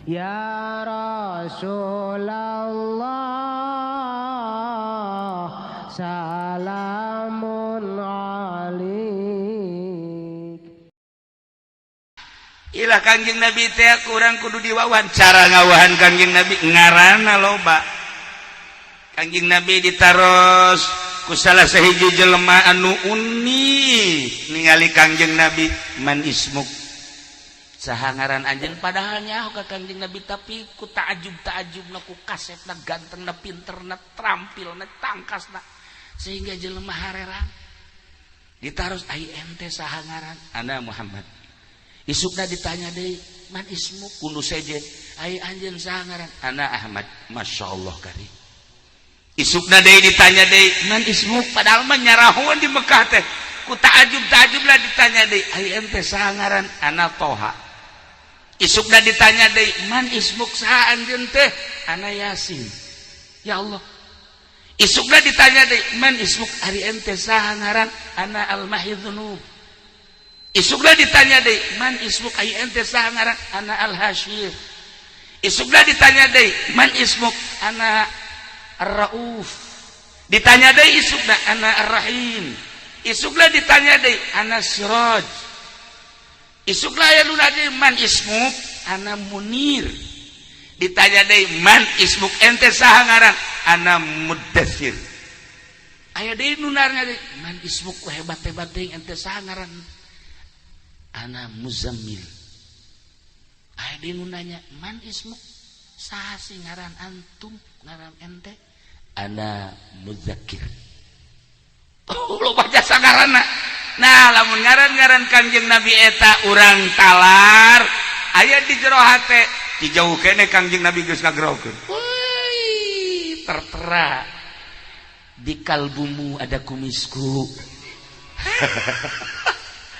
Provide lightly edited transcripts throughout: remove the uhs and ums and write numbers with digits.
Ya Rasulullah salamun alik. Ilah Kangjeng Nabi teh kurang kudu diwawancara ngawahan Kangjeng Nabi ngaranna loba. Kangjeng Nabi ditaros ku salah sahiji jelema anu uni ningali Kangjeng Nabi, man ismuk, saha ngaran anjeun, padahal nyaho ka Kangjeng Nabi tapi ku taajub-taajubna, ku kasetna, gantengna, pinterna, trampilna, tangkasna, sehingga jelema hareran. Ditaros ai ente saha ngaran? Ana Muhammad. Isukna ditanya deui, man ismuk, kudu sejen, ai anjeun saha ngaran? Ana Ahmad. Masyaallah kari. Isukna deui ditanya deui, man ismuk, padahal mah nyarahoan di Mekah teh. Ku taajub-taajub lah ditanya deui, ai ente saha ngaran? Ana Toha. Isukna ditanya deui, man ismuk, saha anjeun teh? Ana Yasin. Ya Allah. Isukna ditanya deui, man ismuk, ari ente saha ngaran? Ana Al-Mahidunub. Isukna ditanya deui, man ismuk, ai ente saha ngaran? Ana Al-Hashir. Isukna ditanya deui, man ismuk? Ana Ar-Rauf. Ditanya deui isukna, ana Ar-Rahim. Isukna ditanya deui, ana Siraj. Isukna aya nu deui, man ismuk? Ana Munir. Ditanya deui, man ismuk, ente saha ngaran? Ana Muddatsir. Aya deui nu narnya deui, man ismuk, hebat-hebat deui, ente saha ngaran? Ana Muzammil. Aya deui nu nanya, man ismuk, saha sih ngaran antum, ngaran ente? Ana Mudzakir. Oh, lo baca sangaranna. Nah, lamun ngaran-ngaran Kangjeng Nabi eta urang talar, aya di jero hate, dijauh kene Kangjeng Nabi geus ngagrokeun. Woi, tertera di kalbumu ada kumisku.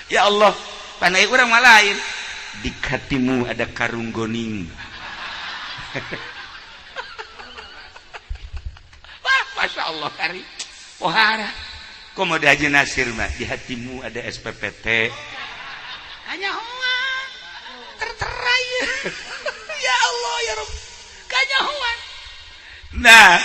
Ya Allah, panai urang mah lain. Di hatimu ada karung goning. Wah, Masya Allah kari. Pohara. Komodo Haji Nasir mah, di hatimu ada SPPT. Hanya hoan. Tertera ya. Ya Allah ya Rabb. Kanya hoan. Nah,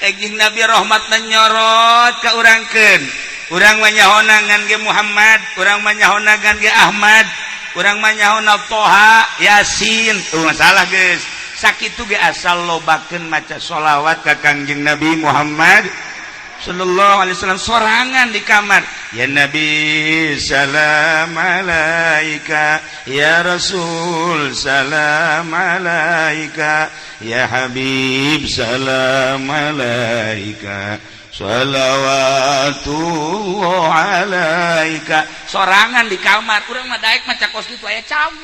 Kangjeng Nabi rahmat nyorot ka urangkeun. Urang mah nyahona ngan ge Muhammad, urang mah nyahona ngan ge Ahmad, urang mah nyahona Toha, Yasin. Tuh masalah geus. Sakitu ge asal lobakeun maca sholawat ka Kangjeng Nabi Muhammad sallallahu alaihi wasallam sorangan di kamar. Ya Nabi salam alaika, ya Rasul salam alaika, ya Habib salam alaika, salawatullah alaika. Sorangan di kamar. Urang mah daek maca kos kitu aya cawu.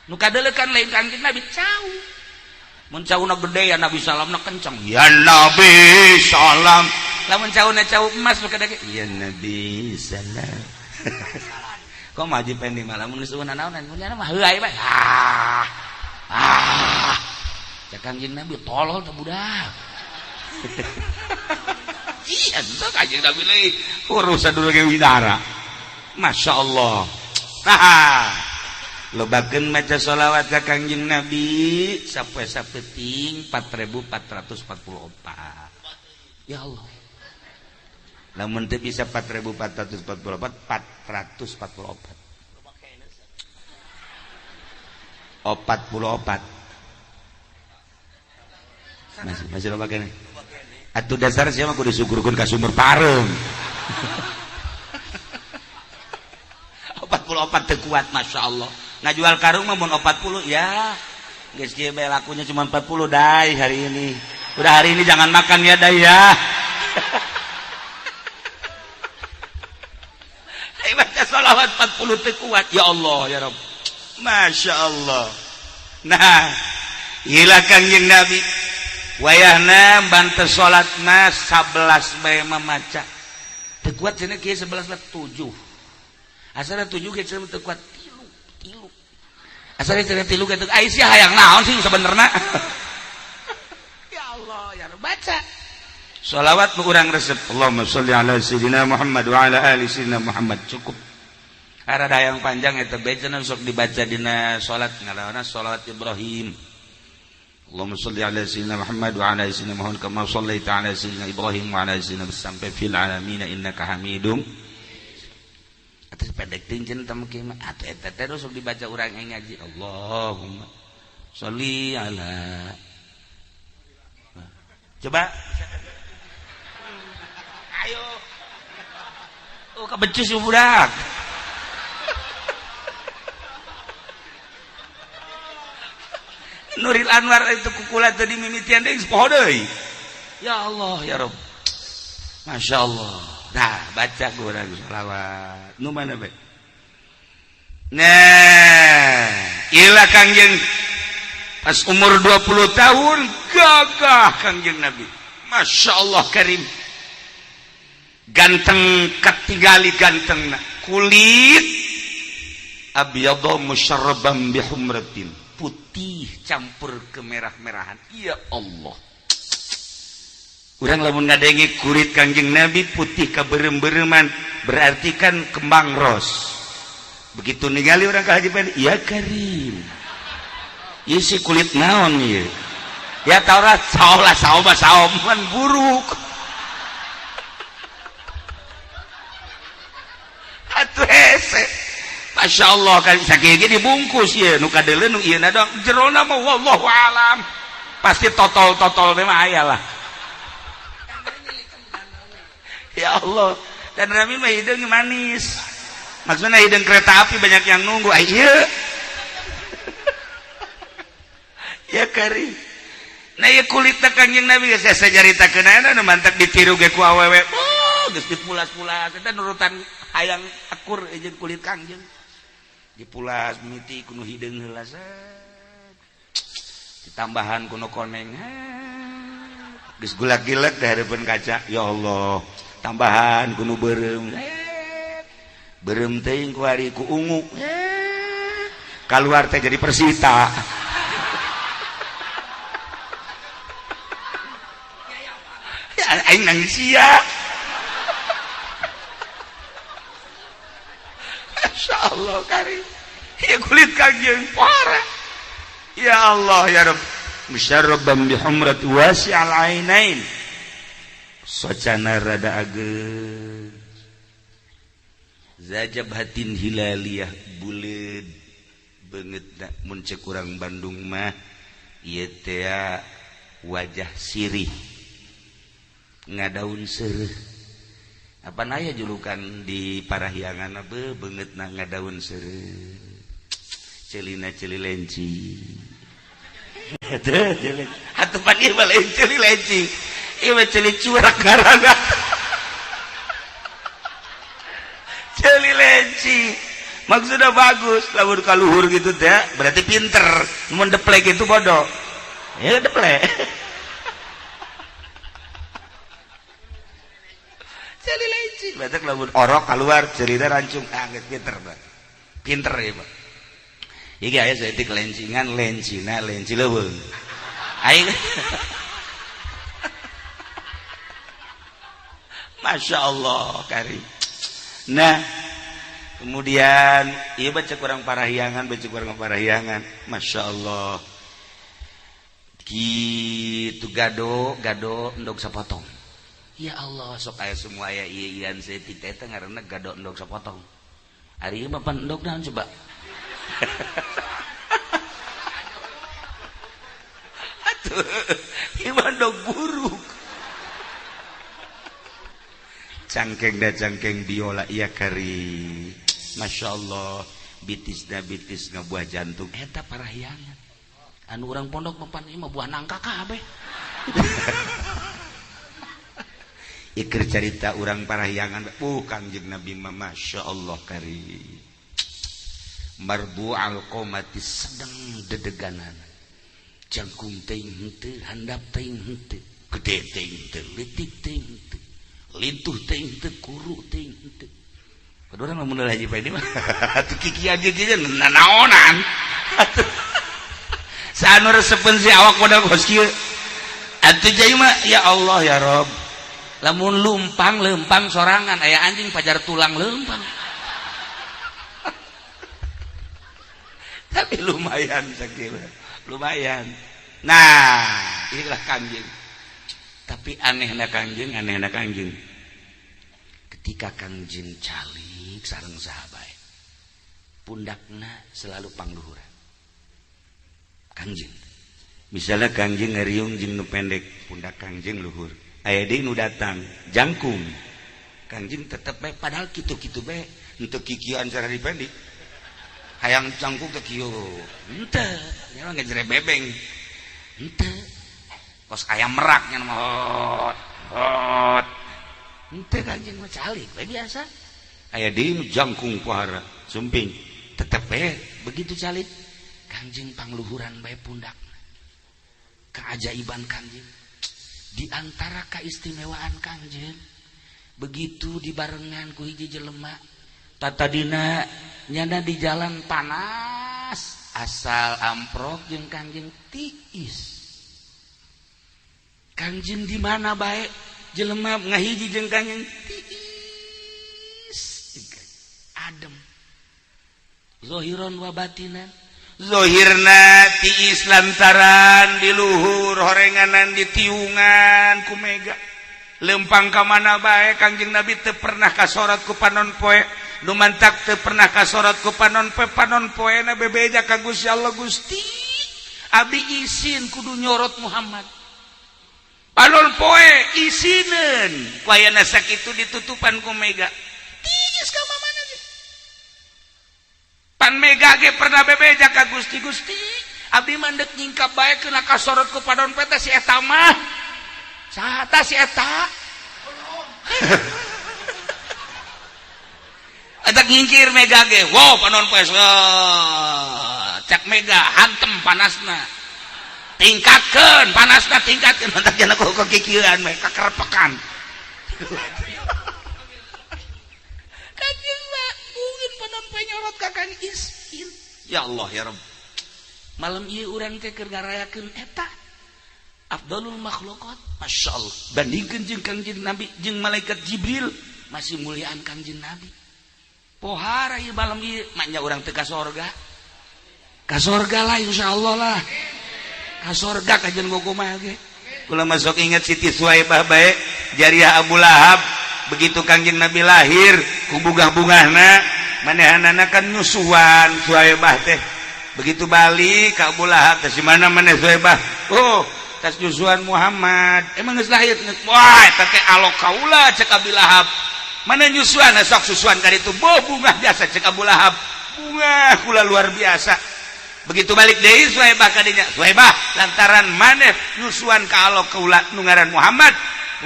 Nu kadeulekan lain Kangjeng Nabi cawu. Mun cauna gede ya Nabi salamna kencang. Ya Nabi salam. Lamun cauna cawu emas nu kadake. Ya Nabi salam. Kok mah Haji Pendi mah lamun geus ueunna naonan mun nya mah heuai bae. Cak Kangjeng Nabi tolol teh budak. Iya, itu Kangjeng Nabi lagi urusan dulu ke widara. Masya Allah. Nah, lobakeun maca sholawat ka Kangjeng Nabi sapoe sapeting 4444. Ya Allah. Lamun teu bisa 4444, 444. 44. Masih loba kene. Atuh dasar siapa kudu disukurkeun ka sumur pareung. 44 teu kuat, Masya Allah. Ngajual karung mah mun 40 ya. Geus kieu bae lakunya cuma 40 dai hari ini. Udah hari ini jangan makan ya dai ya. Ayo baca sholawat 40 teu kuat. Ya Allah ya Rabb. Masya Allah. Nah, ilah Kangjeng Nabi wayahna bantu salat mas 11 bae mamaca. Teu kuat cenah kieu 11 lah 7. Asal 7 ge cenah teu kuat 3. Asal cenah 3 ge teu Aisyah hayang naon sih sebenarnya. Ya Allah ya Rabb, baca sholawat urang resep. Allahumma sholli ala sayyidina Muhammad wa ala ali sayyidina Muhammad. Cukup. Arada yang panjang eta becana sok dibaca dina salat ngaranna salat Ibrahim. Allahumma shalli ala sayyidina Muhammad wa ala sayyidina Muhammad kama shallaita ala sayyidina Ibrahim wa ala sayyidina sampai fil alamin innaka Hamidum. Atas pendek tingceun tamu kieu mah atuh eta terus sok dibaca urang yang ngaji. Allahumma sholli ala. Coba. Ayo. Oh kabecus budak. Nuril Anwar itu kukula tadi mimitian deui poho deui. Ya Allah ya Rabb. Masya Allah. Nah baca kurang sholawat. Nu mana bae? Nah, ilah Kangjeng pas umur 20 tahun gagah Kangjeng Nabi. Masya Allah karim. Ganteng katigali gantengna. Kulit abyadha musyarraban bihumratin. Putih campur kemerah-merahan. Ya Allah. Urang lamun ngadengi kulit Kangjeng Nabi putih kaberem-bereman berarti kan kembang ros. Begitu ningali orang kahajipan, ya karim. Ieu si kulit naon ieu? Ya Taurat saolah saoman buruk. Atuh hese. Masya Allah kan sakieu dibungkus ya nu kadeuleun nu ieu na dong jerona mah wallahu alam. Pasti totol-totol mah aya lah. Ya Allah, dan Rami mah hideung manis. Maksudnya hideung kereta api banyak yang nunggu. Ieu. Ya karim. Nah ieu kulit Kangjeng Nabi geus saya caritakeun aya nu mantap ditiru ge ku awewe. Oh, geus dipulas-pulas eta nurutan hayang akur jeung kulit Kangjeng. Dipulas mimiti kuno hideung heula ditambahan kuno koneng geus gulag-gileg da hareupeun kaca. Ya Allah tambahan kuno beureum beureum teuing ku hari ku ungu kaluar teh jadi Persita. Ya aing nangis sia. Masya Allah karim. Ya kulit Kangjeng parah. Ya Allah ya Rabb. Musyarraban bihumrat wasi'al ainain. Socana rada ageun. Zajabhatin hilaliyah buleud beungeutna mun ceuk urang Bandung mah ieu teh wajah sirih. Ngadaun seureuh. Apa naya julukan di Parahyangan be beungeutna ngadaun seureuh. Celina celi lenci. Atuh celi. Atuh pan ieu mah lain celi lenci. Ieu mah celi curak ngaranna. Celi lenci. Maksudnya bagus, lamun kaluhur gitu teh berarti pinter. Mun deplek itu bodoh. Ya deplek. Celi lenci. Berarti lamun orok keluar celina rancung geus pinter, Pak. Pinter ya, Pak. Iki aya saeutik lencingan lencina lenci leuweung. Aing Masya Allah karim. Nah, kemudian ieu baca kurang parahyangan, Masya Allah. Kitu gado endog sapotong. Ya Allah sok aya semua aya ieu ian saeutik teh ngaranna gado endog sapotong. Ari ieu mah pan endog naon coba? Atuh, ieu mah endog buruk. Cangkeng da cangkeng biola iya kari. Masya Allah bitis buah jantung eta parahyangan. Anu urang pondok mepan ieu mah buah nangka kabeh. Ikir cerita urang parahyangan Kangjeng Nabi mah Masya Allah kari. Marbu alqomati sedang dedeganan. Jangkung teuing henteu, handap teuing henteu, gede teuing henteu, leutik teuing henteu. Lintuh teuing teu kuru teuing teu. Padahal mah mun haji pa ini mah atuh kikian kieu nanaonan. Saanu resepeun si awak modal kos kieu. Atuh jadi mah ya Allah ya Rob. Lamun lempang sorangan aya anjing pajar tulang lempang. Tapi lumayan sakira. Lumayan. Nah, inilah Kangjeng. Tapi anehna Kangjeng. Ketika Kangjeng calik sareng sahabat, pundakna selalu pangluhuran. Kangjeng. Misalnya Kangjeng ngeriung jeung nu pendek, pundak Kangjeng luhur. Aya deui nu datang, jangkung. Kangjeng tetep bae padahal kitu-kitu bae, henteu kikieuan cara dipendek. Hayang jangkung teh kieu. Henteu, nya mah ngejere bebeng. Henteu. Kos aya meraknya mah hot. Henteu Kangjeng mah calik bae biasa. Aya deui nu jangkung pohara, sumping. Tetep bae begitu calik. Kangjeng pangluhuran bae pundak. Keajaiban Kangjeng. Di antara keistimewaan Kangjeng, begitu dibarengan ku hiji jelema, tatadina nyana di jalan panas, asal amprok jeung Kangjeng tiis. Kangjeng di mana bae jelema ngahiji jeung Kangjeng tiis. Adem. Zahiron wa batinan. Zohirna tiis lantaran di luhur horenganan di tiungan ku mega lempang ka mana bae Kangjeng Nabi teu pernah kasorat ku panon poe nu mantak teu pernah kasorat ku panon poena bebeja ka Gusti Allah. Gusti abdi isin kudu nyorot Muhammad panon poe isineun ku aya sakitu ditutupan ku mega tiis ka mana pan mega ge pernah bebeja ka Gusti abdi mandek nyingkap bae kena kasorot ku padon peta si eta mah saha ta si eta eta ngingkir mega ge wow panon poe cak mega hantem panasna tingkatkeun panasna tingkatkeun mantak jana ku kikieuan we kakerepekan penyorot kakang isin. Ya Allah ya Rabb. Malam ieu urang teh keur ngarayakeun eta afdalul makhluqat. Masyaallah. Bandingkeun jeung Kangjeng Nabi jeung malaikat Jibril masih muliaan Kangjeng Nabi. Pohara ieu malam ieu manya urang teh ka sorga. Ka sorga lah insyaallah lah. Ka sorga kajen kumaha ge. Kula masuk ingat Siti Suhaibah bae jariah Abu Lahab begitu Kangjeng Nabi lahir ku bungah-bungahna manehanana kan nyusuan Suhaibah teh begitu balik ka Abu Lahab teh si mana maneh Suhaibah oh tas nyusuan Muhammad emang geus lahir wah eta teh alok kaula cek Abu Lahab mana nyusuan sok susuan ka ditu bunga biasa cek Abu Lahab bunga kula luar biasa begitu balik deui Suhaibah ka dinya Suhaibah lantaran maneh nyusuan ka alok kaula nu ngaran Muhammad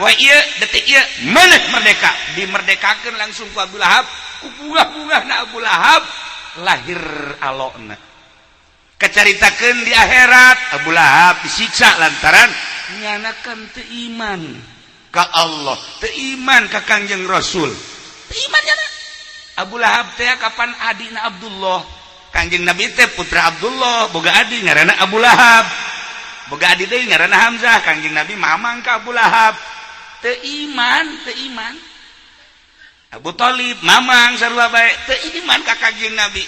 wah ieu detik ieu maneh merdeka dimerdekakeun langsung ku Abu Lahab bunga-bunga na Abu Lahab lahir alokna kacaritakeun di akhirat Abu Lahab disiksa lantaran nyanakan teu iman ka Allah teu iman ka Kangjeng Rasul teu iman nyana Abu Lahab teh kapan adina Abdullah Kangjeng Nabi teh putra Abdullah boga adi ngaranna Abu Lahab boga adi deui ngaranna Hamzah Kangjeng Nabi mamang ka Abu Lahab teu iman Abu Thalib mamang sarua bae teu iman ka Kangjeng Nabi.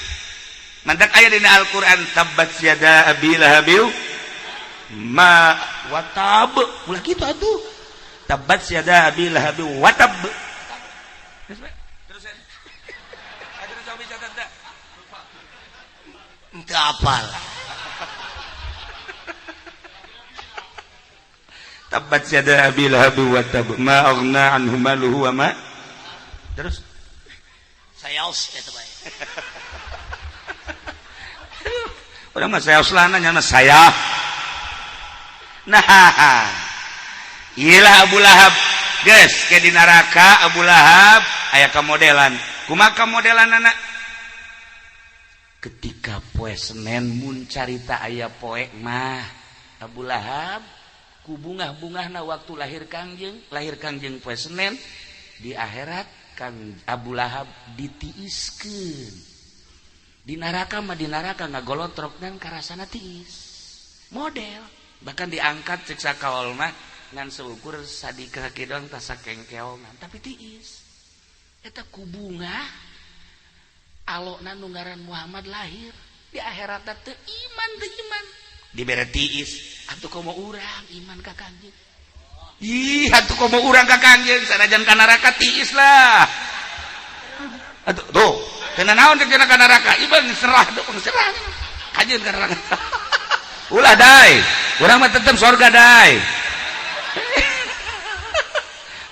Mantak aya dina Al-Qur'an tabbat yada abi lahabil ma watab. Ulah kitu atuh. Tabbat yada abi lahabil watab. Terusan. Terus coba catat dah. Teu apal. Tabbat yada abi lahabil watab ma aghna anhu maluhu wa ma terus sayaos eta bae urang mah sayaos lana nya saya nah iyalah Abu Lahab geus ke di neraka Abu Lahab aya kamodelan kumaha kamodelan anak ketika poe Senen mun carita aya poe mah Abu Lahab ku bungah-bungahna waktu lahir Kangjeng poe Senen di akhirat Kang Abu Lahab ditiiskeun di neraka mah di neraka ngagolotroknan karasana tiis model bahkan diangkat cek sakaolna ngan seukur sadika kidong tasa kengkeongan tapi tiis eta ku bunga alokna nu ngaran Muhammad lahir di akhirat teh iman dibere tiis atuh komo urang iman ka Kangjeng. Ih atuh komo urang ka Kangjeng sanajan ka neraka tiis lah. Atuh tuh kena naon teh kana neraka iman serah serah Kangjeng ka neraka. Ulah dai urang mah tetep surga dai.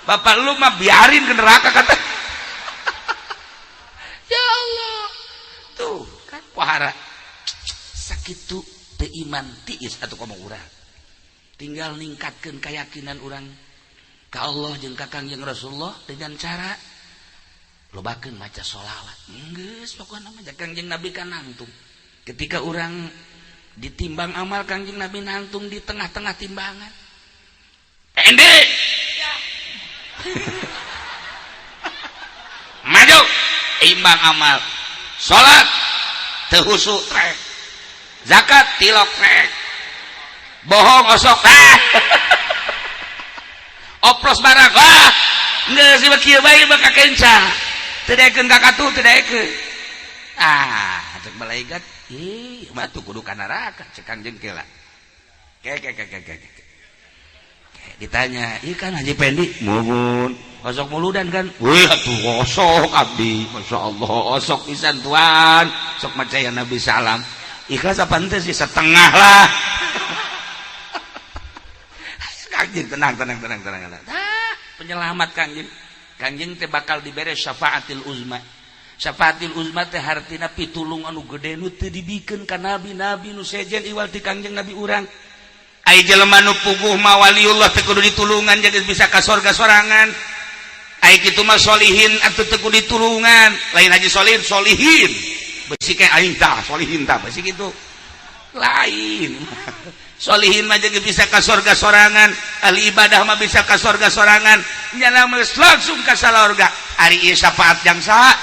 Bapak lu mah biarin ke neraka kata. Ya Allah tuh kan pohara sakitu teu iman tiis atuh komo urang tinggal ningkatkeun keyakinan urang ka Allah jeung ka Kangjeng Rasulullah dengan cara lobakeun maca sholawat geus pokona mah Kangjeng Nabi kan nangtung ketika urang ditimbang amal Kangjeng Nabi nangtung di tengah-tengah timbangan pendek maju imbang amal salat teu husuk trek zakat tilok trek bohong osok oplos barang geus ieu kieu bae mah kencang teu daekeun ka katu teu daekeun cek malaikat ih mah tuh kudu ka neraka cek Kangjeng kela ke ditanya iya kan Haji Pendi mumun osok muludan kan wih atuh osok abdi Masya Allah osok pisan tuan sok macaya Nabi salam ikhlas apa ente sih setengah lah Kangjeng tenang penyelamat Kangjeng teh bakal dibere syafaatil uzma teh hartina pitulung anu gede nu teu dibikeun ka nabi-nabi nu sejen iwal ti Kangjeng Nabi urang ai jelema nu puguh mah waliullah teu kudu ditulungan jadi bisa ka surga sorangan ai kitu mah solihin atuh teu kudu ditulungan lain haji solihin besi kayak aing tah solihin tah besi kitu lain solihin mah jadi bisa ka surga sorangan ahli ibadah mah bisa ka surga sorangan nyana langsung ka surga ari ieu syafaat jang saha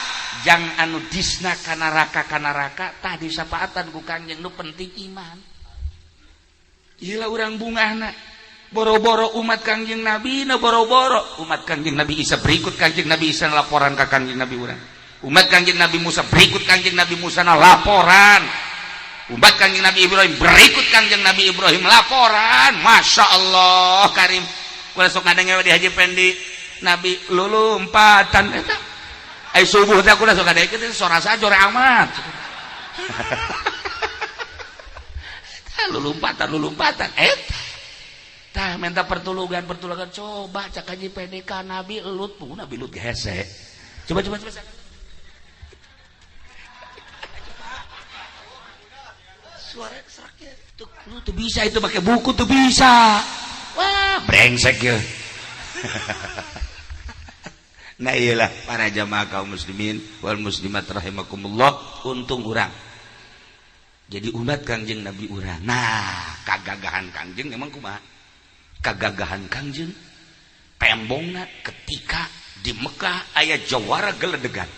jang anu disna ka neraka tah disapaatan ku Kangjeng nu penting iman. Iyalah urang bungahna boro-boro umat Kangjeng Nabi na boro-boro umat Kangjeng Nabi Isa berikut Kangjeng Nabi Isa laporan ka Kangjeng Nabi urang umat Kangjeng Nabi Musa berikut Kangjeng Nabi Musa na laporan umat Kangjeng Nabi Ibrahim berikut Kangjeng Nabi Ibrahim laporan Masya Allah karim ulah sok ngadengewe di Haji Pendi Nabi lulumpatan eta ai subuh teh ulah sok ngadengewe teh sorasa jore amat lulumpatan tah minta pertulungan coba cak Haji PDK Nabi elut pun Nabi elut hese coba suara seraknya tuh bisa itu pakai buku tuh bisa wah brengsek ya nah iyalah para jamaah kaum muslimin wal muslimat rahimakumullah untung urang jadi umat Kangjeng Nabi urang nah kagagahan Kangjeng emang kumaha kagagahan Kangjeng tembongna ketika di Mekah aya jawara geledegan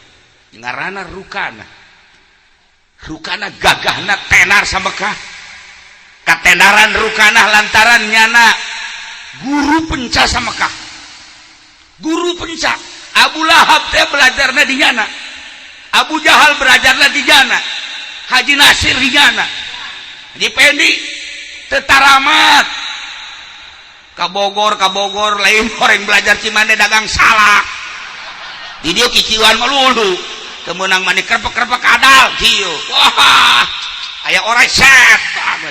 ngaranna Rukana gagahna tenar sa Mekah katenaran Rukana lantaran nyana guru penca sa Mekah guru penca Abu Lahab teh belajarna di nyana Abu Jahal belajarna di nyana Haji Nasir Rigana Haji Pendi tetaramat ka Bogor lain orang belajar cimande dagang salak di dia kiciwan melulu kemenang mani kerpek kadal kieu wah aya orang set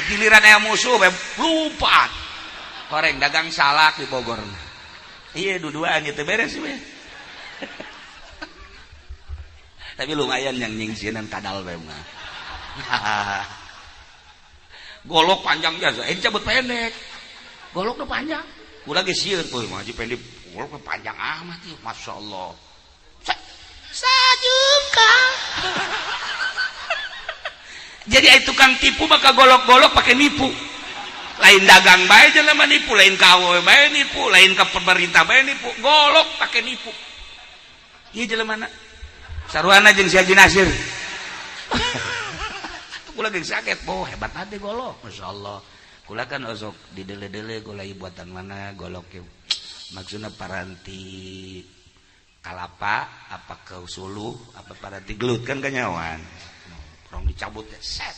giliran aya musuh lupa orang dagang salak di Bogor iya duduan gitu beres we tapi lumayan yang nyingsinan kadal we mah golok panjang biasa cabut pendek golok udah panjang udah gesieun euy mah Haji Pendek golok panjang amat ieu Masya Allah sajengkal jadi itu tukang tipu maka golok-golok pakai nipu lain dagang bae jelema nipu lain kawe bae nipu lain ke pemerintah bae nipu golok pakai nipu ieu jelemana saruana jeung si Haji Nasir kula geus sakit hebat hati golok Masya Allah kula kan osok didele-dele golai buatan mana golok ke maksudna paranti kalapa apa ke suluh apa paranti gelut kan kanyawan orang dicabut set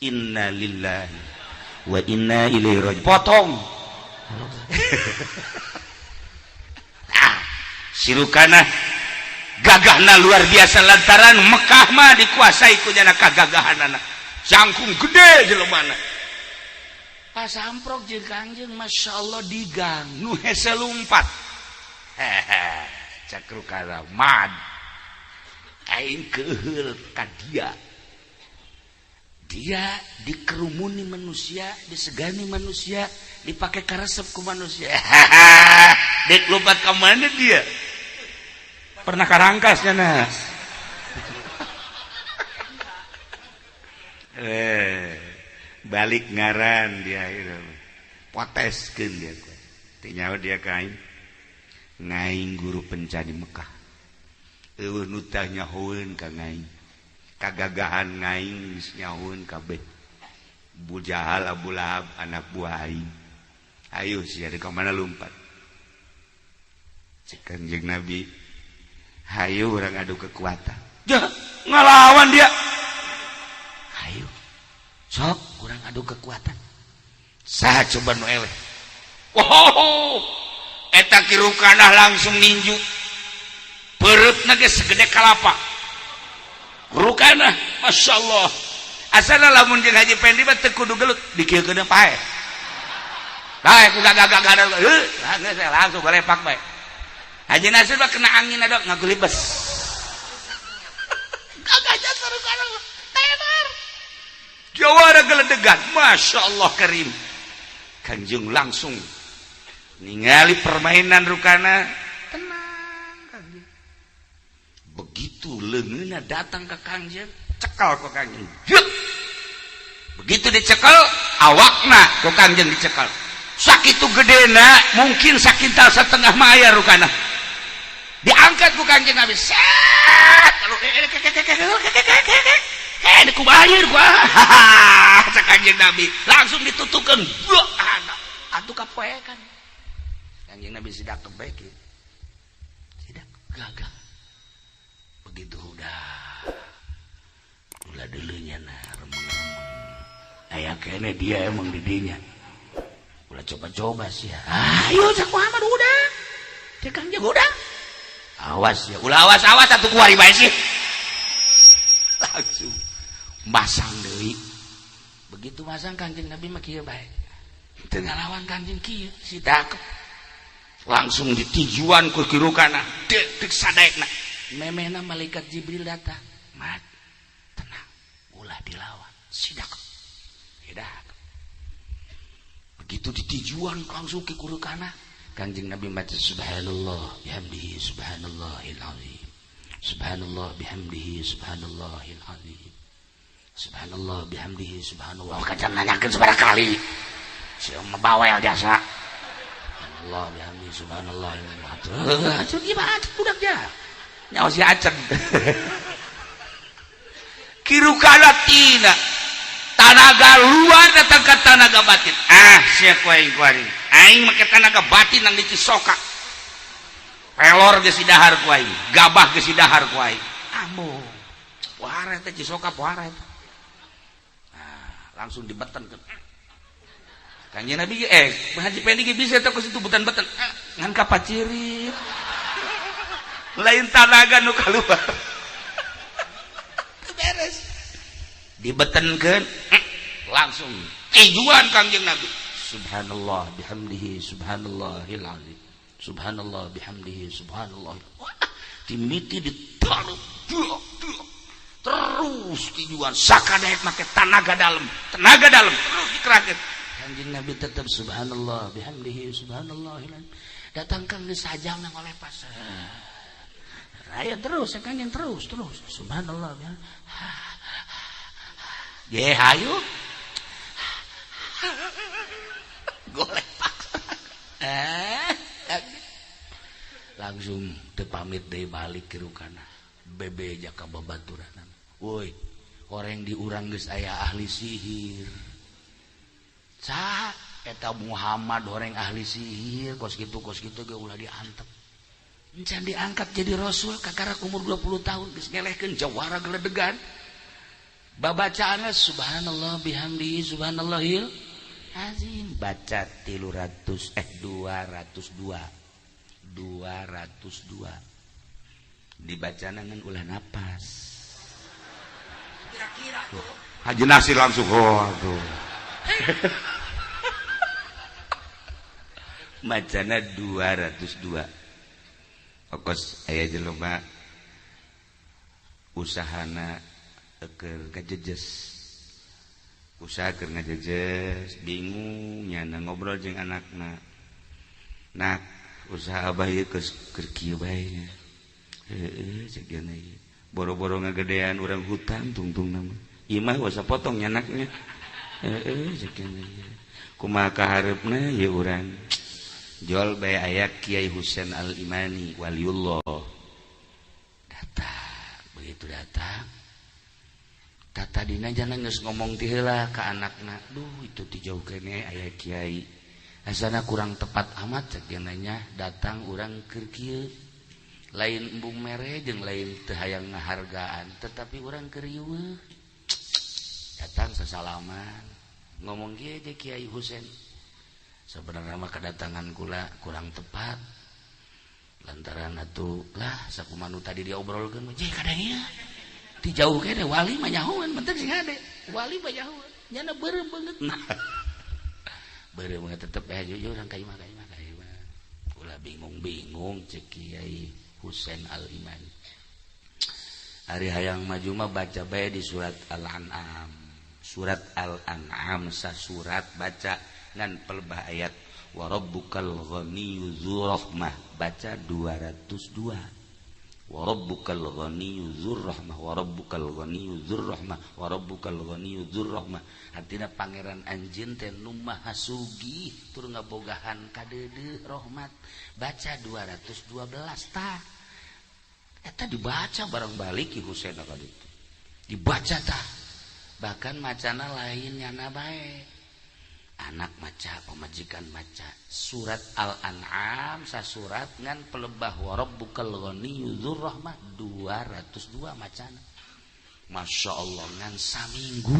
inna lillahi wa inna ilaihi raji'un potong Sirukana gagahna luar biasa lantaran Mekah mah dikuasai ku jana kagagahanana jangkung gede jelemana pas amprok jeung Kangjeng masyaallah digang nu hese lumpat cakru karamad aing keheul ka dia dikerumuni manusia, disegani manusia, dipakai karesep ku manusia. Dek lompat ke mana dia? Pernah karangkas cenah. Balik ngaran dia itu. Poteskeun dia. Tinyawa dia kain. Ngaing guru pencani Mekah. Eueuh nu tah nyahoeun ka ngaing. Kagagahan ngaing geus nyahoeun kabeh. Bu Jahal, Abu Lahab, anak buah aing. Ayo sia di ka mana lompat. Cek Kanjeng Nabi, hayu urang adu kekuatan. Jah, ngalawan dia. Hayu. Sok urang adu kekuatan. Saha coba nu eleh. Wow. Eta kirukanah langsung ninju. Pereupna geus segede kalapa. Rukana, Masya Allah. Asal lamun jeung Haji Pendi mah teu kudu gelut dikieulkeun pae. Bae ku gagah-gagah langsung golepak bae. Haji Nasir mah kena angin ada ngagulibes. Gagahnya sarukana tenar. Jawara geledegan, Masya Allah karim. Kanjeng langsung ningali permainan Rukana. Begitu leungeunna datang ke Kangjeng, cekal ku Kangjeng. Begitu dicekal, awakna ku Kangjeng dicekal. Sakitu gedena, mungkin sakintal setengah maya Rukana. Diangkat ku Kangjeng Nabi. Set, lalu dikubayar ku. Cek Kangjeng Nabi, langsung ditutukeun. Atuh kapoekan. Kangjeng Nabi sidak kebek. Sidak gagah. Begitu udah dulunya remeng-remeng aya kene dia emang didinya ulah coba-coba sih ya. Ayo cak Muhammad udah cek Kangjeng udah awas ya ulah awas atuh kuari bae sih langsung masang deui begitu masang Kangjeng Nabi mah kieu bae teu ngalawan Kangjeng kieu si dakep langsung ditijuan ku kirukana deuk sadaekna memehna malaikat Jibril datang mat tenang ulah dilawan sidak hidak begitu ditijuan langsung ke kurukana Kanjeng Nabi baca subhanallah bihamdihi subhanallahil azim subhanallah bihamdihi subhanallahil azim subhanallah bihamdihi subhanallah kacan nanyakeun sabaraha kali sia mabawel jasa subhanallah bihamdihi subhanallahil azim atuh gimana budak jah nyawa si Aceng kirukana tina tanaga luar datang ke tanaga batin siap kuaing kuaring aing make tanaga batin nang dicisoka pelor geus dahar kuaing gabah geus dahar kuaing ampun pohara teh cisoka pohara eta langsung dibetenkeun Kanjeng Nabi Haji Pendi ge bisa teh ku situ beten-beten ngan kapacirit lain tanaga nu kaluar beres dibetenkeun langsung tijuan Kanjeng Nabi subhanallah bihamdihi subhanallahil azim subhanallah bihamdihi subhanallah dimiti ditaruh terus tijuan sakadaek make tenaga dalam terus dikerakeun Kanjeng Nabi tetap subhanallah bihamdihi subhanallahil azim datangkan geus sajam nang oleh pas ayo terus Kanjeng terus subhanallah ya ye hayu golepak langsung teu pamit deui balik ke Rukana bebe jaka babaturan woi orang di urang geus aya ahli sihir eta Muhammad orang ahli sihir kos kitu ge ulah diantep encan diangkat jadi rasul kakara umur 20 tahun geus ngelehkeun jawara geledegan bacaannya subhanallah bihamdihi subhanallahil azim baca 202 dibacana ngan ulah napas kira-kira tuh Haji Nasir langsung aduh bacana 202 okos aya jelema usahana keur ngajejes usaha keur ngajejes bingung nyana ngobrol jeung anakna nak usaha abah ieu keur kieu bae nya heueuh cek geuna ieu boro-boro ngagedean urang hutan tungtung nama ieu mah wasa potong nyanaknya heueuh cek geuna ieu kumaha kahareupna ieu urang jual bae aya Kiai Husain Al-Imani waliullah datang begitu datang tata dina jangan geus ngomong ti heula ka anakna duh itu ti jauh kene aya kiai asana kurang tepat amat cek nanya datang urang keur kieu lain embung mere jeung lain teu hayang ngahargaan tetapi urang keur riweuh datang sasalaman ngomong kieu teh Kiai Husain sebenarnya mah kedatangan kula kurang tepat lantaran atuh lah sakumanu tadi diobrolkeun mah jeh kadangnya ti jauh kene wali mah nyahoan penting sing ade wali mah nyahoan nyana beureum beungeut nah beureum beungeut tetep jujur urang ka imah ulah bingung-bingung cek Kiai Husain Al-Imani ari hayang maju mah baca bae di surat Al-An'am sasurat baca ngan pelebah ayat wa rabbukal ghaniyyu dzur rahmah baca 202 wa rabbukal ghaniyyu dzur rahmah wa rabbukal ghaniyyu dzur rahmah wa rabbukal ghaniyyu dzur rahmah artina pangeran anjeun teh nu maha sugih tur ngabogahan kadeudeu rahmat baca 212 tah eta dibaca bareng balik Ki Husain ka ditu dibaca tah bahkan macana lain nyana bae anak maca pamajikan maca surat Al-An'am sasurat ngan pelebah wa rabbukal ghaniyyu dzur rahmah 202 macana Masya Allah ngan saminggu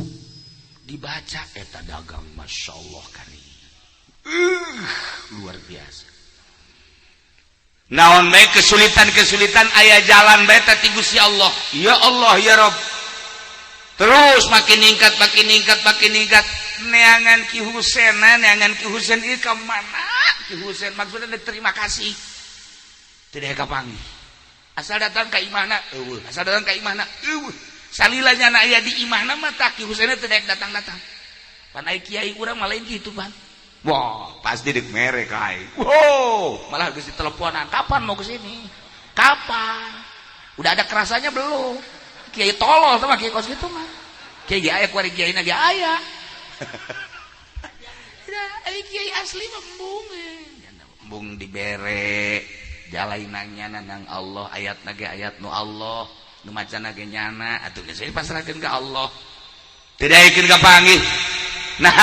dibaca eta dagang Masya Allah kali luar biasa naon bae kesulitan aya jalan bae teh ti Gusti Allah ya Allah ya Rabb terus makin ningkat neangan Ki Husain ieu ka mana Ki Husain maksudna terima kasih teu daya kapanggih asal datang ka imahna eueuh salila nyana aya di imahna mah tah Ki Husain teu daya datang-datang pan aya kiai urang mah lain kitu pan wah pasti deuk mere ka aing wow malah geus diteleponan kapan mau ke sini kapan udah ada kerasanya belum kiai tolol sama kiai kos gitu mah kiai ge aya kuari kiai na ge aya kiai asli mah embung dibere jalainannya nang Allah ayatna ge ayat nu Allah nu macana ge nyana atuh geus dipasrahkeun ka Allah teu daekeun ka panggih nah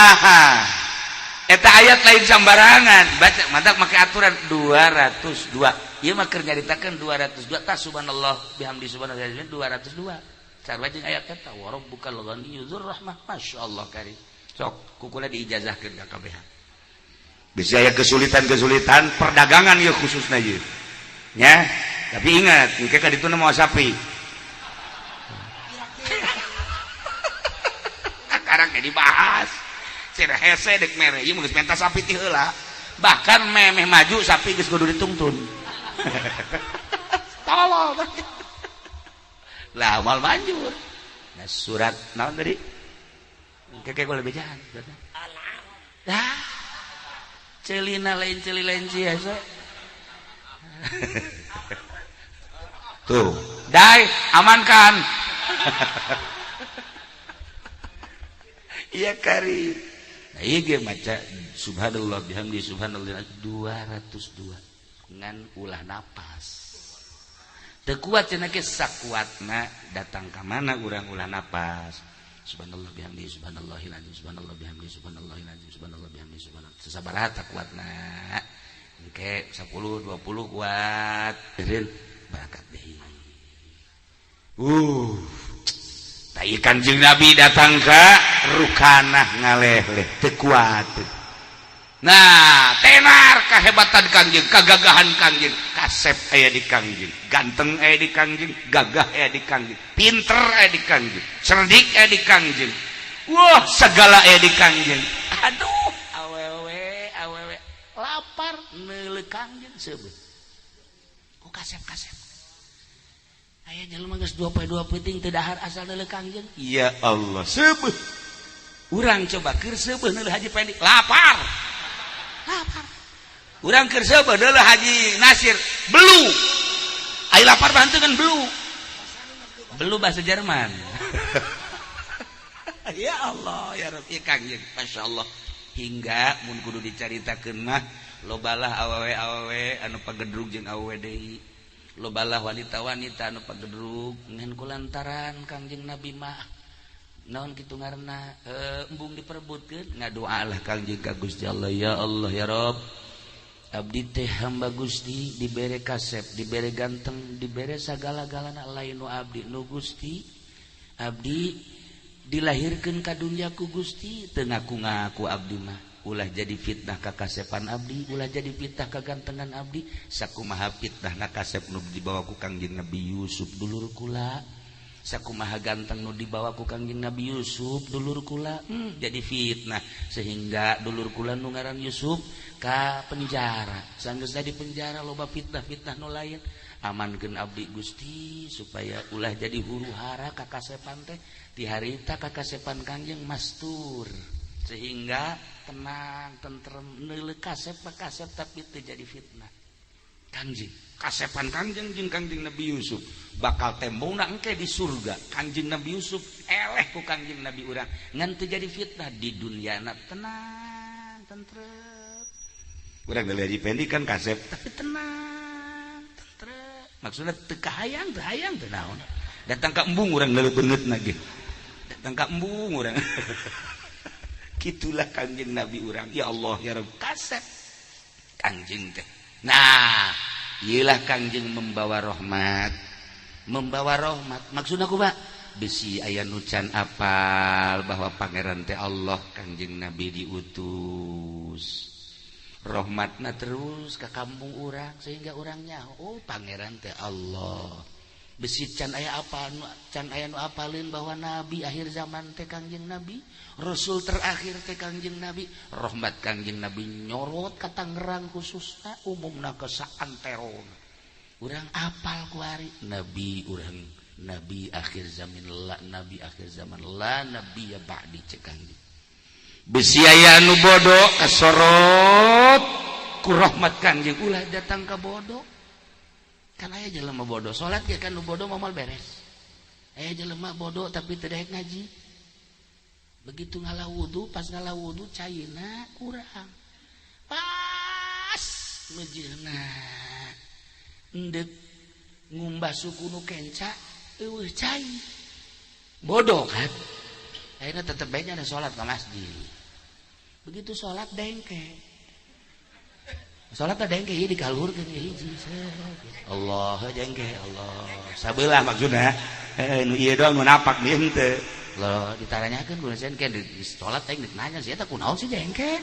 eta ayat lain sambarangan baca mantap make aturan 202 ieu mah keur nyaritakeun 202 tah subhanallah bihamdi subhanallah 202 sarua jeung ayat eta wa rabbukal ghaniyyu dzur rahmah masyaallah karim sok kukula diijazahkeun ka kabeh bisa aya kesulitan perdagangan ya khususna ieu nya tapi ingat engke ka ditu mah sapi kakarang ge dibahas cenah hese dek mere ieu geus menta sapi ti heula bahkan memeh maju sapi geus kudu ditungtun tolol lah mal manjur nah surat naon tadi kakek gue lebih jahat dah celina lain celi lain biasa tuh dai amankan iya kari nah iya dia maca subhanallah bihamdi subhanallah 202 ngan ulah napas teu kuat cenah ge sakuatna datang ka mana urang ulah napas subhanallah bihamdi subhanallahil azim subhanallah bihamdi subhanallahil azim subhanallah bihamdi subhanallah sabaraha tak kuatna engke 10 20 kuat eureun berangkat deui Kanjeng Nabi datang ke Rukanah ngaleh-leh teu kuat. Nah, tenar kahebatan Kangjeng, kagagahan Kangjeng, kasep aya di Kangjeng, ganteng aya di Kangjeng, gagah aya di Kangjeng, pinter aya di Kangjeng, cerdik aya di Kangjeng. Wah, segala aya di Kangjeng. Aduh, awewe lapar neuleuh Kangjeng seubeuh. Ku kasep-kasep. Aya jelema geus 2 peuting teu dahar asal neuleuh Kangjeng. Ya Allah, seubeuh. Urang coba keur seubeuh neuleuh Haji Pendi, lapar. Urang keur seubeuh neuleuh Haji Nasir, belu. Ai lapar bantukeun belu. Belu bahasa Jerman. Ya Allah, ya Rabbi Kangjeng, masyaallah. Hingga mun kudu dicaritakeun mah lobalah awewe anu pagedrug jeung awewe deui. Lobalah wanita-wanita anu pagedrug ngan kulantaran Kangjeng Nabi mah naon kitu ngaranna embung diperebutkeun ngadoalah Kangjeng ka Gusti Allah, ya Allah ya Rabb, abdi teh hamba Gusti dibere kasep, dibere ganteng, dibere sagala-galana lain nu abdi nu Gusti abdi dilahirkeun ka dunya ku Gusti teu ngaku-ngaku abdi mah ulah jadi fitnah ka kasepan abdi, ulah jadi fitnah ka gantengan abdi. Sakumaha fitnahna kasep nu dibawa ku Kangjeng Nabi Yusuf dulur kula, sakumaha ganteng nu dibawa ku Kangjeng Nabi Yusuf dulur kula, jadi fitnah sehingga dulur kula nu ngaran Yusuf ka penjara. Sanggeus di penjara loba fitnah-fitnah nu lain. Amankeun abdi Gusti supaya ulah jadi huru-hara ka kasepan teh ti harita ka kasepan Kangjeng mastur sehingga tenang tentrem neuleuh kasep tapi teu jadi fitnah. Kangjeng kasepan Kangjeng jeung Kangjeng Nabi Yusuf bakal tembongna engke di surga. Kangjeng Nabi Yusuf eleh ku Kangjeng Nabi urang ngan teu jadi fitnah di dunyana tenang tentrem. Urang geuleuh dipendi kan kasep tapi tenang tentrem. Maksudna teu kahayang teu naon. Datang ka embung urang leuleuh beungeut na ge. Datang ka embung urang. Kitulah Kangjeng Nabi urang. Ya Allah ya Rabb kasep Kangjeng teh. Nah, iyalah Kangjeng membawa rahmat. Membawa rahmat. Maksudna kumaha? Besi aya nu can apal bahwa pangeran teh Allah Kangjeng Nabi diutus. Rahmatna terus ke kampung urang sehingga urang nyaho oh pangeran teh Allah. Besi can aya apa can aya nu apalin bahwa nabi akhir zaman teh Kangjeng Nabi, rasul terakhir teh Kangjeng Nabi. Rahmat Kangjeng Nabi nyorot ka Tangerang khususna umumna ke saantero. Urang apal ku ari nabi urang nabi akhir zaman la nabi akhir zaman la nabi ya ba'di cek Kangjeng. Besi aya nu bodo kasorot ku rahmat Kangjeng ulah datang ka bodo. Kan aya jelema bodoh salat ge kan nu bodoh momal beres. Aya jelema bodoh tapi teu daek ngaji. Begitu ngalah wudu, pas ngalah wudu caina kurang. Pas mejirna endek ngumbah suku nu kenca eueuh cai. Bodoh kan. Akhirnya tetep bae nya salat ka masjid. Begitu salat dengke. Salat ada dengke ieu dikalurkeun hiji. Allah dengke Allah. Sabelah maksudna. Nu ieu doang nu napak dieu henteu. Lo ditaranyakeun ku nasen ke di salat teh nanya sia teh kunaon sih dengke.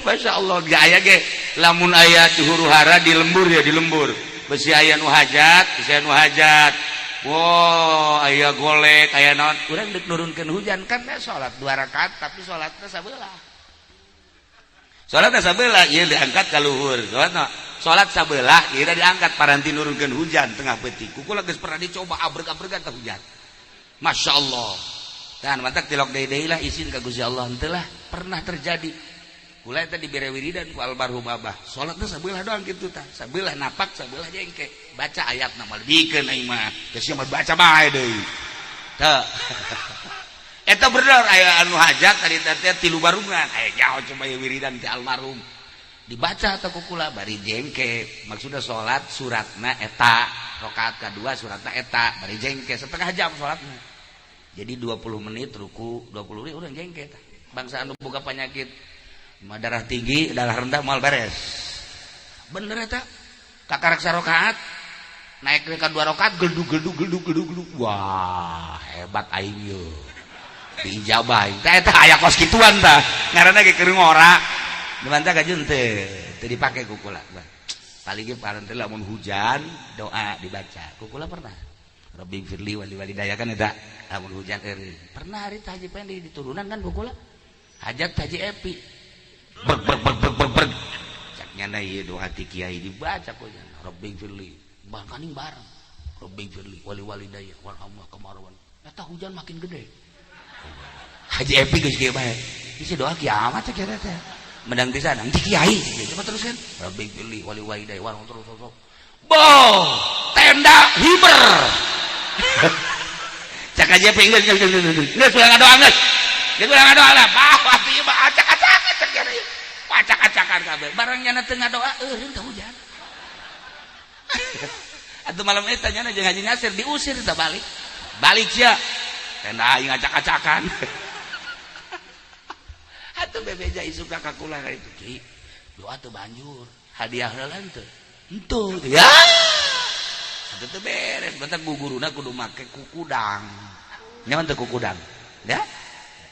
Masya Allah ge aya ge lamun aya di huru-hara di lembur ya di lembur. Besi aya nu hajat. Wow, aya golek, aya naon. Urang deuk nurunkeun hujan kan salat 2 rakaat tapi salatna sabelah. Salatna sabelah ieu diangkat ka luhur. Salat sabelah ieu diangkat paranti nurunkeun hujan tengah peuting. Kukula geus pernah dicoba abreg-abregan teh hujan. Masya Allah. Dan mantak tilok deui lah izin ka Gusti Allah henteu lah pernah terjadi. Kula eta dibere wiridan ku almarhum Abah. Salatna sabelah doang kitu tah. Sabelah napak, sabelah jengke. Baca ayatna mah dikeun aing mah. Geus mah baca bae deui. Teu. Eta bener aya anu hajat tadi teh 3 barungan aya nyaho coba wiridan ti almarhum dibaca teh ku kula bari jengke maksudna salat suratna eta rakaat kadua suratna eta bari jengke setengah jam salatna jadi 20 menit ruku 20 menit urang jengke tah bangsa anu boga penyakit darah tinggi darah rendah moal beres bener eta kakarak sarakaat naik ke 2 rakaat gelduk. Wah, hebat aing yo. Diijabah. Eta aya kos kituan tah. Ngaranna ge keur ngora. Dimanta gajeun teu dipake ku kula. Paling ge paranti lamun hujan doa dibaca. Ku kula pernah. Rabbi firli wali daya kan eta lamun hujan eureun. Pernah hari Haji Pendi di turunan kan ku kula. Hajat Haji Epi. Ber. Caknya ieu doa ti kiai dibaca ku Rabbi firli. Bangkaning bareng. Rabbi firli wali daya warhamna kamarwan. Eta hujan makin gede. Haji Epi geus kieu bae. Isi doa kiamat cek eta teh. Mendang pisan nang kiai. Coba teruskan. Rabbi firli wali daya warhamna terus. Boh, tenda hiber. Cak Haji Epi geus ulah ngadoa geus. Geus ulah ngadoa lah. Bah, atuh mah acak-acakan cek kieu. Acak-acakan kabeh. Barang nyana teu ngadoa eureun teh hujan. Atuh malam eta nyana jeung Haji Nasir diusir teh balik sia tenda aing acak-acakan. Atuh bebeja isuka ka kula ka itu Ki doa teu banjur hadiah heula teu henteu ya atuh teu beres batak guguruna kudu make kukudang nyaman teu kukudang ya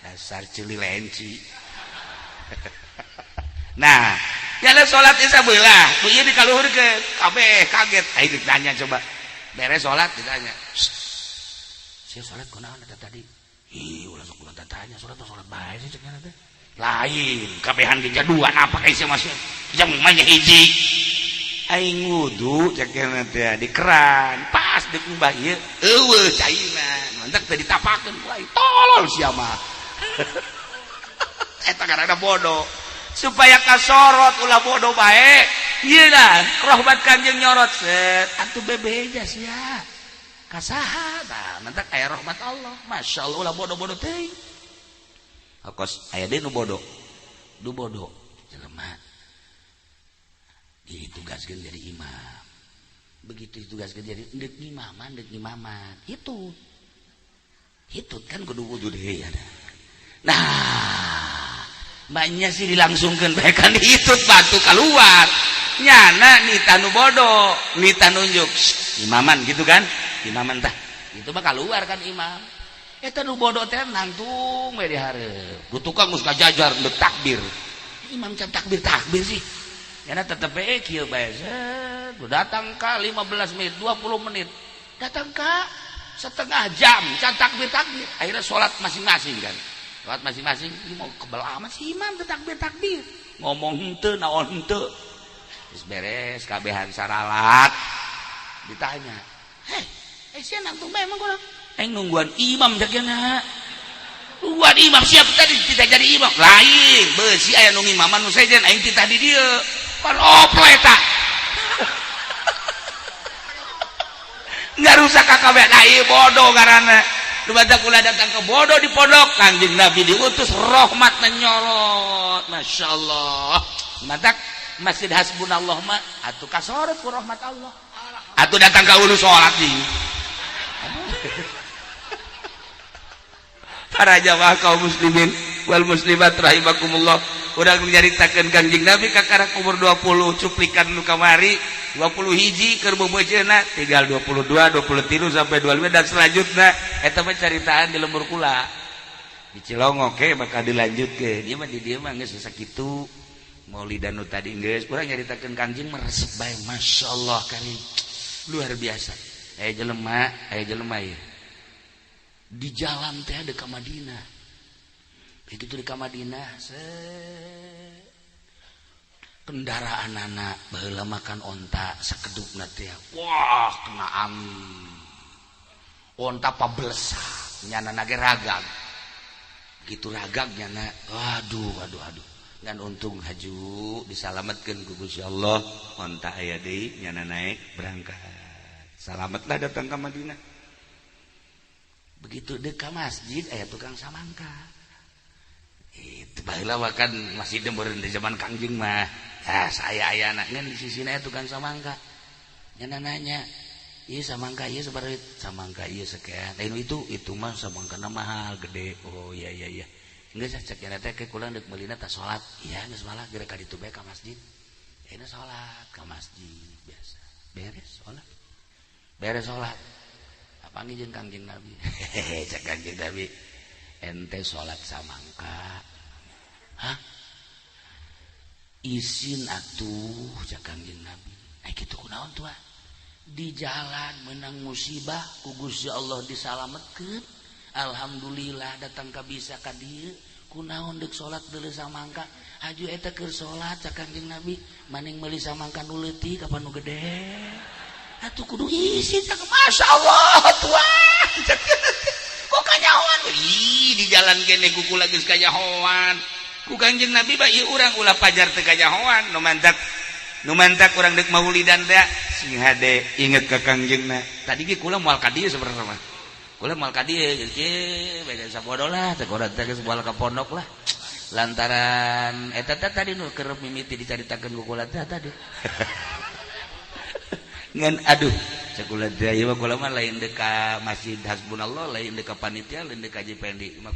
dasar cililenci. Nah jalan sholat isya belah tuh iya dikaluhurkeun kabeh kaget aing ditanya coba beres sholat ditanya sia sholat kunaon eta tadi ih ulah sok ulah tanya sholat bae sih cenah teh lain kabehan ge jaduan apa kae sia masih jam mah hiji aing wudu cenah teh di keran pas deuk mbah ieu eueuh caina mantep teh ditapakeun lain tolol sia mah eta karana bodoh supaya kasorot ulah bodoh baik ieu lah rahmat Kanjeng nyorot set atuh bebeja sia kasaha tah mentak aya rahmat Allah masyaallah ulah bodoh-bodoh teuing kos aya deui nu bodoh jelema ditugaskeun jadi imam begitu ditugaskeun jadi deuk ngimaman itu kan kudu wudu deui ada nah banyak sih dilangsungkan bahkan ditut batu keluar nyana nita nu bodoh nita nunjuk imaman gitu kan imaman tah itu mah keluar kan imam eta nu bodoh teh nangtung we di hareup ku tukang geus kajajar ndek takbir imam can takbir sih nyana tetep we kieu bae datang ka 15 menit 20 menit datang ka setengah jam can takbir akhirnya sholat masing-masing kan sholat masing-masing ini mau kebal amat si imam takbir ngomong henteu naon henteu geus beres kabehan saralat ditanya sia nangtung bae emang kurang aing nungguan imam jakena nungguan imam siap tadi tidak jadi imam lain beusi aya nu ngimaman nu sejen aing teh tadi dieu pan ople eta ngarusak kabeh da ieu bodoh ngaranna Dubata kula datang ke bodoh di pondok Kanjeng Nabi diutus rahmat menyorot Masya Allah matak masjid hasbunallah mah atuh kasorot ku rahmat Allah atuh datang ke ulu sholat di para jamaah kaum muslimin wal muslimat rahimakumullah urang nyaritakeun Kanjeng Nabi kakara umur 20 cuplikan nu kamari 20 hiji keur bobojeuna tinggal 22 23 sampai 25 dan selanjutnya eta mah caritaan di lembur kula di Cilongok ke bakal dilanjutkeun ieu mah di dieu mah geus sakitu maulidan nu tadi geus urang nyaritakeun Kanjeng mah resep bae masyaallah karim luar biasa aya jelema ieu di jalan teh ada ka Madinah begitu di ka Madinah kendaraan anak baheula makan onta sakedupna teh wah kena angin onta pablesak nyana ge ragag gitu ragag nyana aduh ngan untung haju disalametkeun ku Gusti Allah onta aya deui nyana naik berangkat salametlah datang ka Madinah begitu deuk ka masjid aya tukang samangka itu baheula makan masih demeureun di zaman Kangjeng mah ya saya ayana ngan di sisina tukang samangka nyana nanya ieu samangka ieu sabareut samangka ieu sekian lain itu mah samangkana mahal gede oh iya geus cek nya teh ke kula deuk meulina tah salat iya geus malah geura ka ditu bae ka masjid ayeuna salat ka masjid biasa beres salat beres salat panggil jeung Kangjeng Nabi cek Kangjeng Nabi ente salat samangka hah izin atuh cek Kangjeng Nabi kitu kunaon tuh di jalan menang musibah ku Gusti Allah disalametkeun alhamdulillah datang ka bisa ka dieu kunaon deuk salat deuleu samangka aju eta keur salat cek Kangjeng Nabi maning meuli samangka nu leutik apa nu gede atuh kudu isi cak masyaallah tuan kok kanyahoan di jalan kene kuku lagi kanyahoan ku Kangjeng Nabi bae urang ulah pajar teu kanyahoan nu mantak urang deuk maulidan da sing hade inget ka Kangjengna tadi ge kula moal ka dieu sebenarnya mah kula moal ka dieu ge beda sabodo lah teh urang teh geus moal ka pondok lah lantaran eta tadi nu keur mimiti dicaritakeun ku kula tadi ngan aduh cekulah daya mah kula mah lain deuk ka Masjid Hasbunallah lain deuk ka panitia lain deuk ka JPND